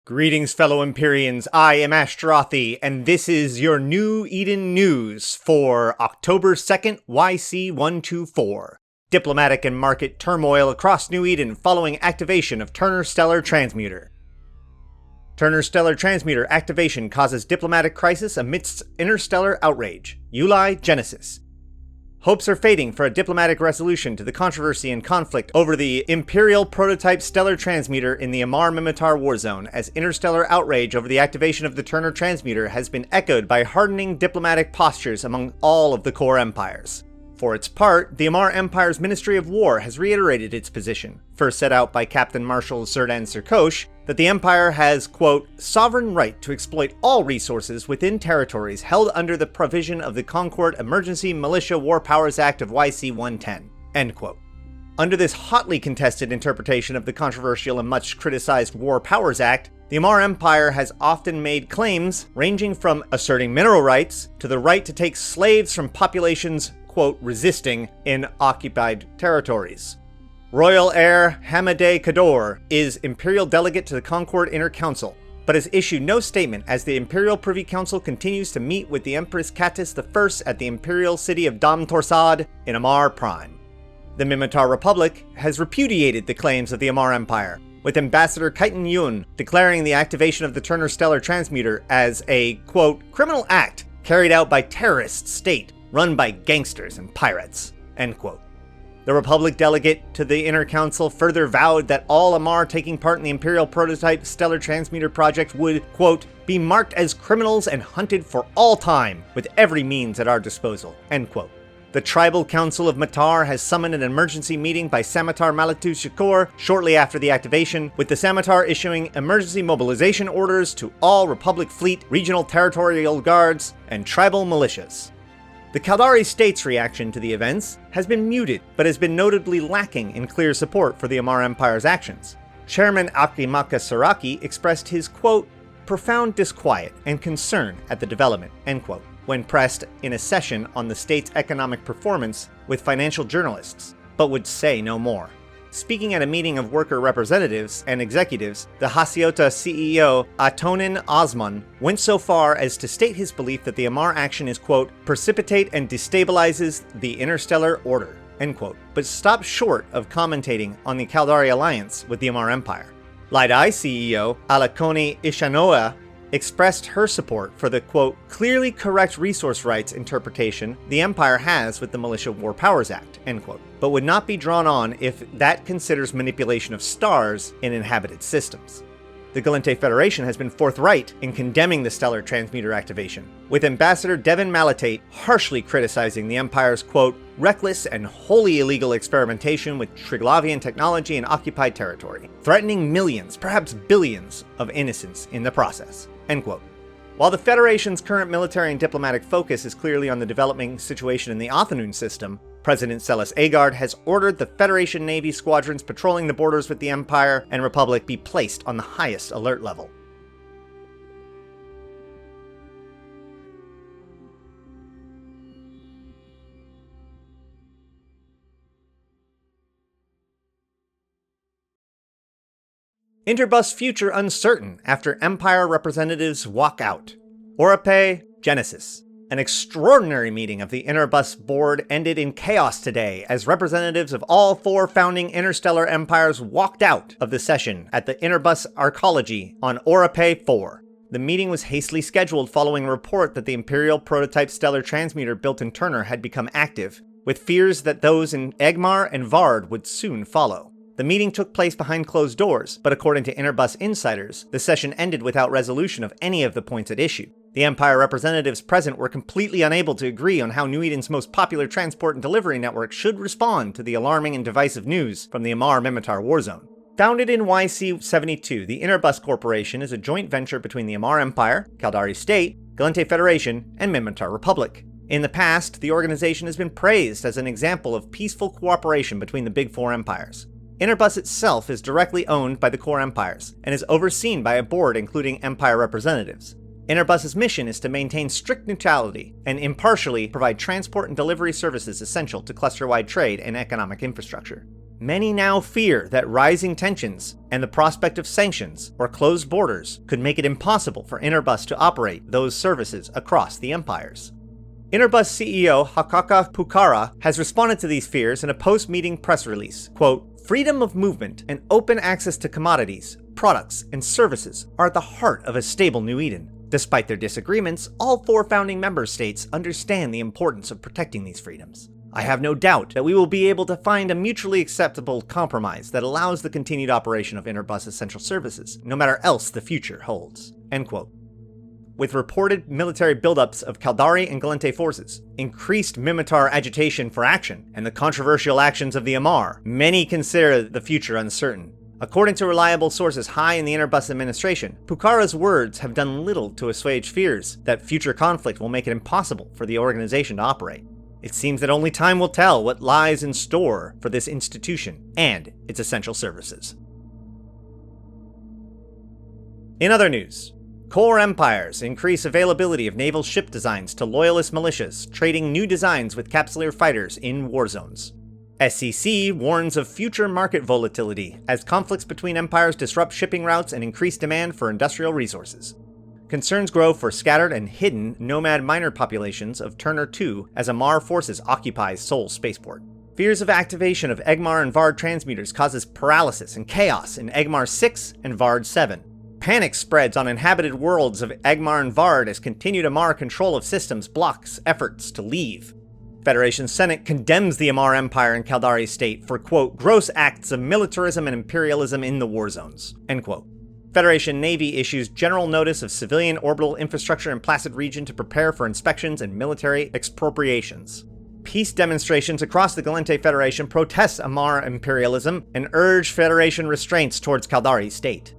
Greetings, fellow Empyreans. I am Ashtarothi, and this is your New Eden News for October 2nd, YC124. Diplomatic and market turmoil across New Eden following activation of Turner Stellar Transmuter. Turner Stellar Transmuter activation causes diplomatic crisis amidst interstellar outrage. YellowCladKing Genesis. Hopes are fading for a diplomatic resolution to the controversy and conflict over the Imperial prototype stellar transmuter in the Amarr-Minmatar warzone, as interstellar outrage over the activation of the Turner transmuter has been echoed by hardening diplomatic postures among all of the core empires. For its part, the Amarr Empire's Ministry of War has reiterated its position, first set out by Captain Marshal Zerdan Sirkosh, that the Empire has, quote, sovereign right to exploit all resources within territories held under the provision of the Concord Emergency Militia War Powers Act of YC-110, end quote. Under this hotly contested interpretation of the controversial and much criticized War Powers Act, the Amarr Empire has often made claims ranging from asserting mineral rights to the right to take slaves from populations, quote, resisting in occupied territories. Royal Heir Hamadeh Kador is Imperial Delegate to the Concord Inner Council, but has issued no statement as the Imperial Privy Council continues to meet with the Empress Katniss I at the Imperial city of Dam Torsad in Amarr Prime. The Minmatar Republic has repudiated the claims of the Amarr Empire, with Ambassador Kaitan Yun declaring the activation of the Turner Stellar Transmuter as a, quote, criminal act carried out by terrorist state run by gangsters and pirates, end quote. The Republic delegate to the Inner Council further vowed that all Amarr taking part in the Imperial Prototype Stellar Transmuter project would, quote, be marked as criminals and hunted for all time with every means at our disposal, end quote. The Tribal Council of Matar has summoned an emergency meeting by Samatar Malatu Shakur shortly after the activation, with the Samatar issuing emergency mobilization orders to all Republic Fleet, Regional Territorial Guards, and Tribal Militias. The Caldari state's reaction to the events has been muted, but has been notably lacking in clear support for the Amarr Empire's actions. Chairman Akimaka Saraki expressed his, quote, profound disquiet and concern at the development, end quote, when pressed in a session on the state's economic performance with financial journalists, but would say no more. Speaking at a meeting of worker representatives and executives, the Hasiota CEO Atonin Osman went so far as to state his belief that the Amarr action is, quote, precipitate and destabilizes the interstellar order, end quote, but stopped short of commentating on the Caldari alliance with the Amarr Empire. Lidai CEO Alakoni Ishanoa expressed her support for the, quote, clearly correct resource rights interpretation the Empire has with the Militia War Powers Act, end quote, but would not be drawn on if that considers manipulation of stars in inhabited systems. The Gallente Federation has been forthright in condemning the stellar transmuter activation, with Ambassador Devin Malatate harshly criticizing the Empire's, quote, reckless and wholly illegal experimentation with Triglavian technology in occupied territory, threatening millions, perhaps billions, of innocents in the process, end quote. While the Federation's current military and diplomatic focus is clearly on the developing situation in the Othanun system, President Celis Agard has ordered the Federation Navy squadrons patrolling the borders with the Empire and Republic be placed on the highest alert level. Interbus future uncertain after Empire representatives walk out. Oripe Genesis. An extraordinary meeting of the Interbus board ended in chaos today as representatives of all four founding interstellar empires walked out of the session at the Interbus Arcology on Oripe 4. The meeting was hastily scheduled following a report that the Imperial prototype stellar transmuter built in Turner had become active, with fears that those in Egmar and Vard would soon follow. The meeting took place behind closed doors, but according to Interbus insiders, the session ended without resolution of any of the points at issue. The Empire representatives present were completely unable to agree on how New Eden's most popular transport and delivery network should respond to the alarming and divisive news from the Amarr-Minmatar warzone. Founded in YC-72, the Interbus Corporation is a joint venture between the Amarr Empire, Caldari State, Gallente Federation, and Minmatar Republic. In the past, the organization has been praised as an example of peaceful cooperation between the Big Four empires. Interbus itself is directly owned by the core empires, and is overseen by a board including Empire representatives. Interbus's mission is to maintain strict neutrality and impartially provide transport and delivery services essential to cluster-wide trade and economic infrastructure. Many now fear that rising tensions and the prospect of sanctions or closed borders could make it impossible for Interbus to operate those services across the empires. Interbus CEO Hakaka Pukkara has responded to these fears in a post-meeting press release. Quote, "Freedom of movement and open access to commodities, products, and services are at the heart of a stable New Eden. Despite their disagreements, all 4 founding member states understand the importance of protecting these freedoms. I have no doubt that we will be able to find a mutually acceptable compromise that allows the continued operation of Interbus essential services, no matter else the future holds." End quote. With reported military buildups of Caldari and Gallente forces, increased Minmatar agitation for action, and the controversial actions of the Amarr, many consider the future uncertain. According to reliable sources high in the Interbus administration, Pukkara's words have done little to assuage fears that future conflict will make it impossible for the organization to operate. It seems that only time will tell what lies in store for this institution and its essential services. In other news, core empires increase availability of naval ship designs to loyalist militias, trading new designs with Capsuleer fighters in war zones. SCC warns of future market volatility as conflicts between empires disrupt shipping routes and increase demand for industrial resources. Concerns grow for scattered and hidden nomad miner populations of Turner 2 as Amarr forces occupy Sol spaceport. Fears of activation of Egmar and Vard transmuters causes paralysis and chaos in Egmar 6 and Vard 7. Panic spreads on inhabited worlds of Egmar and Vard as continued Amarr control of systems blocks efforts to leave. Federation Senate condemns the Amarr Empire and Caldari state for, quote, gross acts of militarism and imperialism in the war zones, end quote. Federation Navy issues general notice of civilian orbital infrastructure in Placid region to prepare for inspections and military expropriations. Peace demonstrations across the Gallente Federation protest Amarr imperialism and urge Federation restraints towards Caldari state.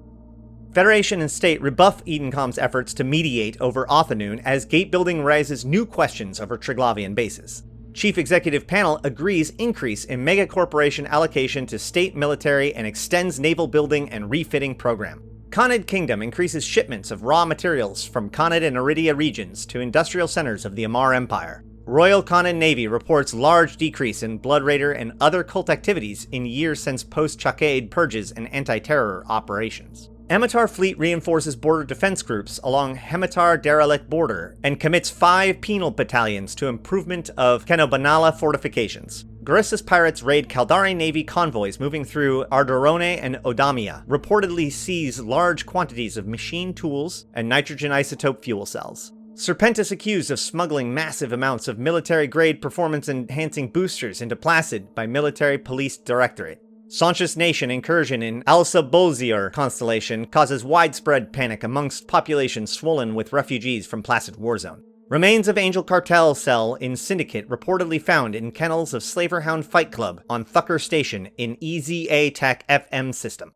Federation and state rebuff Edencom's efforts to mediate over Othanoon as gate building raises new questions over Triglavian bases. Chief Executive Panel agrees increase in megacorporation allocation to state military and extends naval building and refitting program. Khanid Kingdom increases shipments of raw materials from Khanid and Iridia regions to industrial centers of the Amarr Empire. Royal Khanid Navy reports large decrease in Blood Raider and other cult activities in years since post-Chakade purges and anti-terror operations. Hematar Fleet reinforces border defense groups along Hematar Derelict border and commits 5 penal battalions to improvement of Kenobanala fortifications. Garissus pirates raid Caldari Navy convoys moving through Ardorone and Odamia, reportedly seize large quantities of machine tools and nitrogen isotope fuel cells. Serpentis accused of smuggling massive amounts of military-grade performance-enhancing boosters into Placid by Military Police Directorate. Saunchus Nation incursion in Alsa-Bolzior constellation causes widespread panic amongst populations swollen with refugees from Placid Warzone. Remains of Angel Cartel cell in Syndicate reportedly found in kennels of Slaverhound Fight Club on Thucker Station in EZA Tech FM system.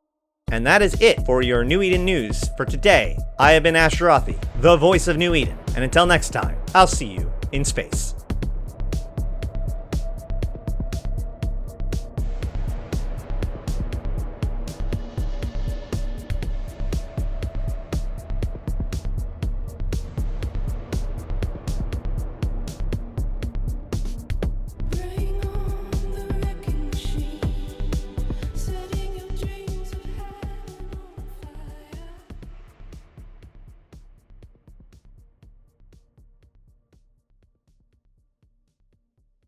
And that is it for your New Eden news for today. I have been Ashtarothi, the voice of New Eden, and until next time, I'll see you in space.